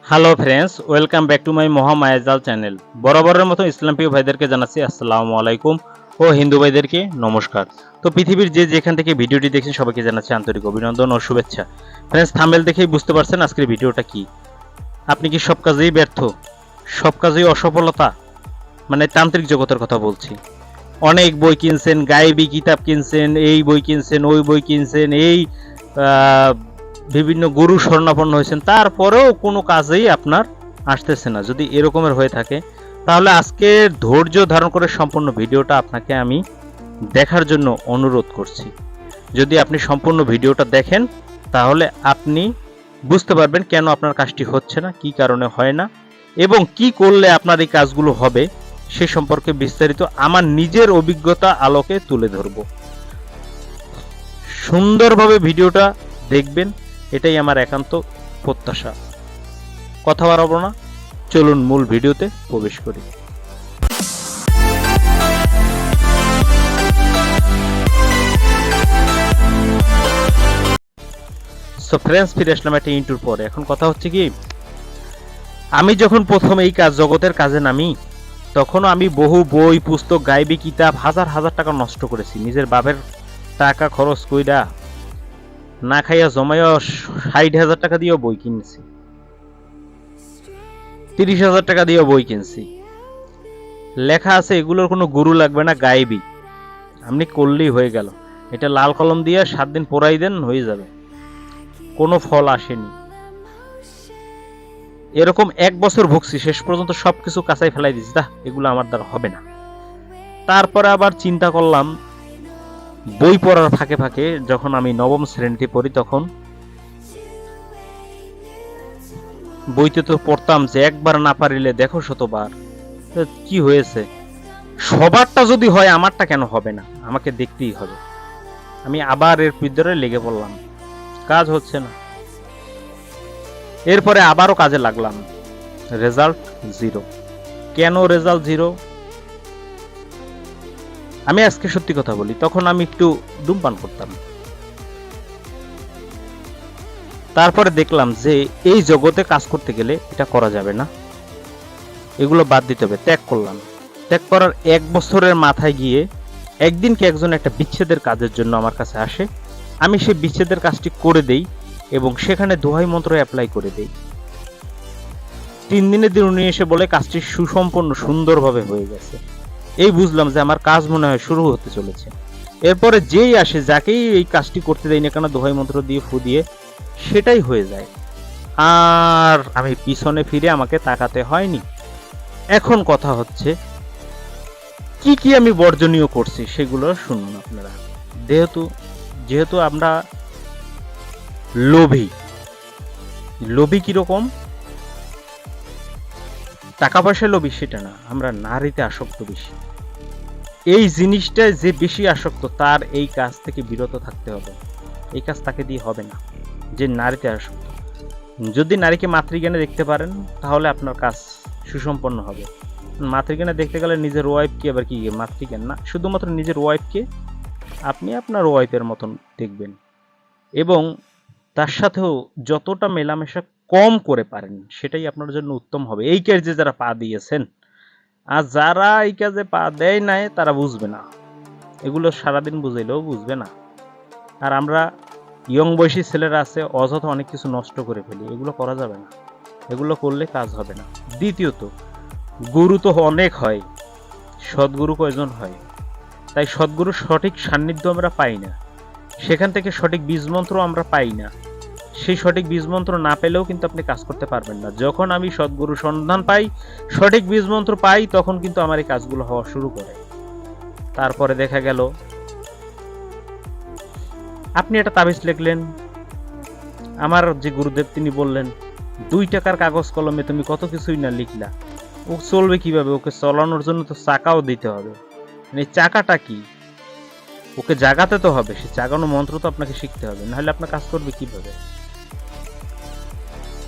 Hello friends, welcome back to my Mahamayajal channel. বরাবরের মতো ইসলাম প্রিয় ভাইদেরকে জানাচ্ছি আসসালামু আলাইকুম ও হিন্দু ভাইদেরকে নমস্কার। তো পৃথিবীর যে যেখান থেকে ভিডিওটি দেখছেন সবাইকে জানাচ্ছি আন্তরিক অভিনন্দন ও শুভেচ্ছা। ফ্রেন্ডস, থাম্বনেল দেখেই বুঝতে পারছেন আজকের ভিডিওটা কি। আপনি কি সব কাজেই ব্যর্থ, সব কাজেই অসফলতা, মানে তান্ত্রিক জগতের কথা বলছি। অনেক বই কিনছেন, গায়েবী কিতাব কিনছেন, এই বই কিনছেন, ওই বই কিনছেন, এই বিভিন্ন গুরু শরণাপন্ন হয়েছেন, তারপরেও কোনো কাজেই আপনার আসতেছে না। যদি এরকমের হয়ে থাকে তাহলে আজকে ধৈর্য ধারণ করে সম্পূর্ণ ভিডিওটা আপনাকে আমি দেখার জন্য অনুরোধ করছি। যদি আপনি সম্পূর্ণ ভিডিওটা দেখেন তাহলে আপনি বুঝতে পারবেন কেন আপনার কাজটি হচ্ছে না, কি কারণে হয় না, এবং কি করলে আপনার এই কাজগুলো হবে সে সম্পর্কে বিস্তারিত আমার নিজের অভিজ্ঞতা আলোকে তুলে ধরব। সুন্দরভাবে ভিডিওটা দেখবেন, এটাই আমার একান্ত প্রত্যাশা। কথা বাড়াবো না, চলুন মূল ভিডিওতে প্রবেশ করি। সো ফ্রেন্ডস, ফিরে আসলাম একটা ইন্টুর পরে। এখন কথা হচ্ছে কি, আমি যখন প্রথম এই কাজ জগতের কাজে নামি তখনও আমি বহু বই পুস্তক গায়েবী কিতাব হাজার হাজার টাকা নষ্ট করেছি। নিজের বাপের টাকা খরচ কইরা না খাইয়া জমাইয়া 60,000 টাকা দিয়েও বই কিনেছি, 30,000 টাকা দিয়েও বই কিনছি। লেখা আছে এগুলোর কোনো গুরু লাগবে না, গায়েবী, আপনি করলেই হয়ে গেল। এটা লাল কলম দিয়ে 7 দিন পড়াই দেন, হয়ে যাবে। কোনো ফল আসেনি। এরকম 1 বছর ভুগছি, শেষ পর্যন্ত সবকিছু কাঁচাই ফেলাই দিচ্ছি, এগুলো আমার দ্বারা হবে না। তারপরে আবার চিন্তা করলাম, বই পড়ার ফাঁকে ফাঁকে যখন আমি নবম শ্রেণীতে পড়ি তখন বইতে তো পড়তাম যে একবার না পারিলে দেখো শতবার। কি হয়েছে, সবারটা যদি হয় আমারটা কেন হবে না, আমাকে দেখতেই হবে। আমি আবার এর ভিতরে লেগে পড়লাম, কাজ হচ্ছে না। এরপরে আবারও কাজে লাগলাম, রেজাল্ট জিরো। কেন রেজাল্ট জিরো? আমি আজকে সত্যি কথা বলি, তখন আমি একটু ধূমপান করতাম। তারপরে দেখলাম যে এই জগতে কাজ করতে গেলে এটা করা যাবে না, এগুলো বাদ দিতে হবে। ত্যাগ করলাম। ত্যাগ করার 1 বছরের মাথায় গিয়ে একদিনকে একজন একটা বিচ্ছেদের কাজের জন্য আমার কাছে আসে। আমি সেই বিচ্ছেদের কাজটি করে দেই এবং সেখানে দোহাই মন্ত্র অ্যাপ্লাই করে দেই। 3 দিনের দিন উনি এসে বলে কাজটি সুসম্পন্ন সুন্দরভাবে হয়ে গেছে। এই বুঝলাম যে আমার কাজ মনে হয় শুরু হতে চলেছে। এরপরে যেই আসে, যাকেই এই কাজটি করতে দেয় না কেন, দোহাই মন্ত্র দিয়ে ফু দিয়ে সেটাই হয়ে যায়। আর আমি পিছনে ফিরে আমাকে তাকাতে হয়নি। এখন কথা হচ্ছে কি কি আমি বর্জনীয় করছি সেগুলো শুনুন আপনারা। যেহেতু আমরা লোভী। লোভী কিরকম? টাকা পয়সা লোভী সেটা না, আমরা নারীতে আসক্ত বেশি। এই জিনিসটা যে বেশি আসক্ত তার এই কাজ থেকে বিরত থাকতে হবে। এই কাজ তাকে দিয়ে হবে না যে নারীতে আসক্ত। যদি নারীকে মাতৃজ্ঞানে দেখতে পারেন তাহলে আপনার কাজ সুসম্পন্ন হবে। মাতৃজ্ঞানে দেখতে গেলে নিজের ওয়াইফকে আবার কি মাতৃজ্ঞান না, শুধুমাত্র নিজের ওয়াইফকে আপনি আপনার ওয়াইফের মতন দেখবেন এবং তার সাথেও যতটা মেলামেশা কম করে পারেন সেটাই আপনার জন্য উত্তম হবে। এই কাজে যারা পা দিয়েছেন, আর যারা এই কাজে পা দেয় নাই তারা বুঝবে না, এগুলো সারাদিন বুঝাইলেও বুঝবে না। আর আমরা ইয়ং বয়সী ছেলেরা আছে, অযথা অনেক কিছু নষ্ট করে ফেলি, এগুলো করা যাবে না, এগুলো করলে কাজ হবে না। দ্বিতীয়ত, গুরু তো অনেক হয়, সদ্গুরু কয়জন হয়? তাই সদ্গুরুর সঠিক সান্নিধ্য আমরা পাই না, সেখান থেকে সঠিক বীজমন্ত্র আমরা পাই না। সেই সঠিক বীজমন্ত্র না পেলেও কিন্তু আপনি কাজ করতে পারবেন না। যখন আমি সদ্গুরু সন্ধান পাই, সঠিক বীজমন্ত্র পাই, তখন কিন্তু আমার এই কাজগুলো হওয়া শুরু করে। তারপরে দেখা গেল আপনি একটা তাবিজ লিখলেন, আমার যে গুরুদেব তিনি বললেন 2 টাকার কাগজ কলমে তুমি কত কিছুই না লিখলা, ও চলবে কিভাবে? ওকে চলানোর জন্য তো চাকাও দিতে হবে। মানে চাকাটা কি? ওকে জাগাতে তো হবে, সে জাগানো মন্ত্র তো আপনাকে শিখতে হবে, নাহলে আপনার কাজ করবে কিভাবে?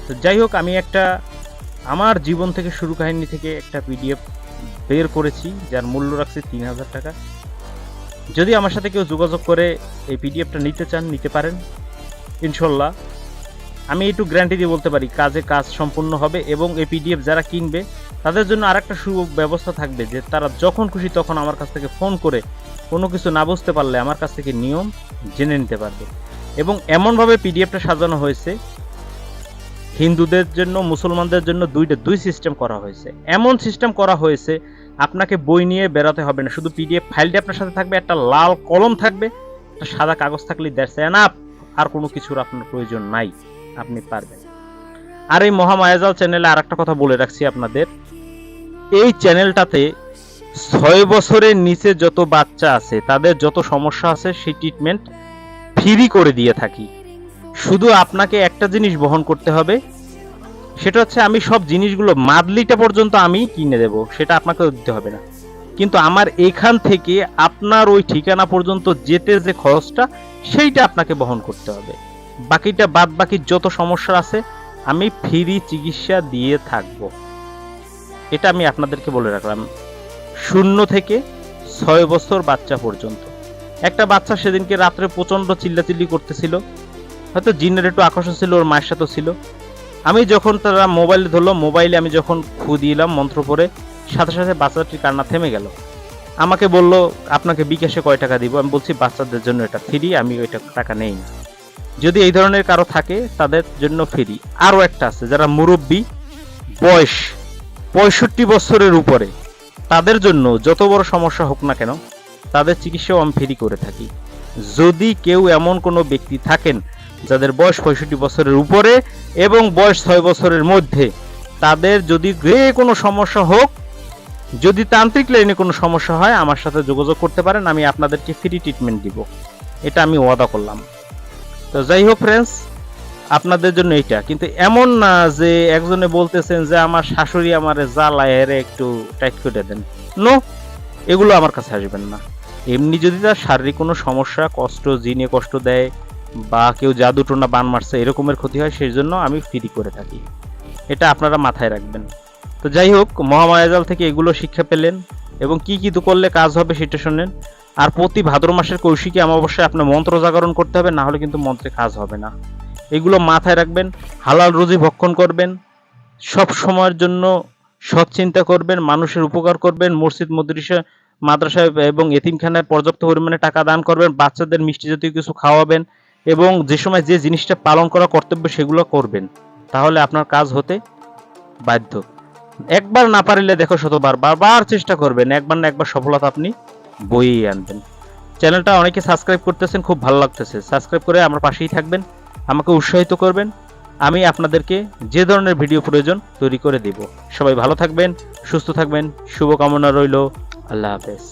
তো যাই হোক, আমি একটা আমার জীবন থেকে শুরু কাহিনী থেকে একটা পিডিএফ বের করেছি যার মূল্য রাখছি 3,000 টাকা। যদি আমার সাথে কেউ যোগাযোগ করে এই পিডিএফটা নিতে চান নিতে পারেন। ইনশাল্লাহ আমি একটু গ্যারান্টি দিয়ে বলতে পারি কাজ সম্পূর্ণ হবে। এবং এই পিডিএফ যারা কিনবে তাদের জন্য আরেকটা সুব্যবস্থা থাকবে যে তারা যখন খুশি তখন আমার কাছ থেকে ফোন করে কোনো কিছু না বুঝতে পারলে আমার কাছ থেকে নিয়ম জেনে নিতে পারবে। এবং এমনভাবে পিডিএফটা সাজানো হয়েছে, হিন্দুদের জন্য মুসলমানদের জন্য দুই সিস্টেম করা হয়েছে। এমন সিস্টেম করা হয়েছে আপনাকে বই নিয়ে বেরোতে হবে না, শুধু পিডিএফ ফাইলটি আপনার সাথে থাকবে, একটা লাল কলম থাকবে, একটা সাদা কাগজ থাকলেই দ্যাটস এনাফ। আর কোনো কিছুর আপনার প্রয়োজন নাই, আপনি পারবেন। আর এই মহামায়াজাল চ্যানেলে আর একটা কথা বলে রাখছি আপনাদের, এই চ্যানেলটাতে 6 বছরের নিচে যত বাচ্চা আছে তাদের যত সমস্যা আছে সেই ট্রিটমেন্ট ফ্রি করে দিয়ে থাকি। শুধু আপনাকে একটা জিনিস বহন করতে হবে, সেটা হচ্ছে আমি সব জিনিসগুলো মাদলিটা পর্যন্ত আমি কিনে দেব, সেটা আপনাকে দিতে হবে না। কিন্তু আমার এখান থেকে আপনার ওই ঠিকানা পর্যন্ত যেতে যে খরচটা সেইটা আপনাকে বহন করতে হবে। বাকিটা বাদ বাকি যত সমস্যা আছে আমি ফ্রি চিকিৎসা দিয়ে থাকবো। এটা আমি আপনাদেরকে বলে রাখলাম। 0 থেকে 6 বছর বাচ্চা পর্যন্ত। একটা বাচ্চা সেদিনকে রাত্রে প্রচন্ড চিল্লাচিল্লি করতেছিল, হয়তো জিনের একটু আকর্ষণ ছিল, ওর মায়ের সাথে ছিল। আমি যখন তারা মোবাইল ধরলো, মোবাইলে আমি যখন ফু দিলাম মন্ত্র পড়ে, সাথে সাথে বাচ্চাটির কান্না থেমে গেল। আমাকে বলল আপনাকে বিকাশে কয় টাকা দিব? আমি বলছি বাচ্চাদের জন্য এটা ফ্রি, আমি ওইটা টাকা নেই না। যদি এই ধরনের কারো থাকে তাদের জন্য ফ্রি। আরও একটা আছে, যারা মুরব্বী, বয়স 65 বছরের উপরে, তাদের জন্য যত বড় সমস্যা হোক না কেন তাদের চিকিৎসাও আমি ফ্রি করে থাকি। যদি কেউ এমন কোনো ব্যক্তি থাকেন যাদের বয়স 65 বছরের উপরে এবং বয়স 6 বছরের মধ্যে, তাদের যদি কোনো সমস্যা হোক, যদি তান্ত্রিক লাইনে কোনো সমস্যা হয় আমার সাথে যোগাযোগ করতে পারেন, আমি আপনাদেরকে ফ্রি ট্রিটমেন্ট দিব, এটা আমি ওয়াদা করলাম। তো যাই হোক ফ্রেন্ডস, আপনাদের জন্য এইটা। কিন্তু এমন না যে একজনে বলতেছেন যে আমার শাশুড়ি আমারে জ্বালায় এর একটু টাইট করে দেন, নো, এগুলো আমার কাছে আসবেন না। এমনি যদি তার শারীরিক কোনো সমস্যা, কষ্ট, জিনে কষ্ট দেয় বা কেউ জাদু টোনা বান মারছে এরকমের ক্ষতি হয়, সেই জন্য আমি ফ্রি করে থাকি, এটা আপনারা মাথায় রাখবেন। তো যাই হোক, মহামায়াজাল থেকে এগুলো শিক্ষা পেলেন এবং কি কি করলে কাজ হবে সেটা শুনেন। আর প্রতি ভাদ্র মাসের কৌশিকী অমাবস্যায় আপনার মন্ত্র জাগরণ করতে হবে, না হলে কিন্তু মন্ত্রে কাজ হবে না। এগুলো মাথায় রাখবেন। হালাল রুজি ভক্ষণ করবেন, সব সময়ের জন্য সৎ চিন্তা করবেন, মানুষের উপকার করবেন, মসজিদ মাদ্রাসায় এবং এতিমখানায় পর্যাপ্ত পরিমাণে টাকা দান করবেন, বাচ্চাদের মিষ্টি জাতীয় কিছু খাওয়াবেন এবং যে সময় যে জিনিসটা পালন করা কর্তব্য সেগুলো করবেন, তাহলে আপনার কাজ হতে বাধ্য। একবার না পারিলে দেখো শতবার, বারবার চেষ্টা করবেন, একবার না একবার সফলতা আপনি বইয়ে আনবেন। চ্যানেলটা অনেকে সাবস্ক্রাইব করতেছেন, খুব ভালো লাগতেছে। সাবস্ক্রাইব করে আমার পাশেই থাকবেন, আমাকে উৎসাহিত করবেন, আমি আপনাদেরকে যে ধরনের ভিডিও প্রয়োজন তৈরি করে দেব। সবাই ভালো থাকবেন, সুস্থ থাকবেন, শুভকামনা রইল। আল্লাহ হাফেজ।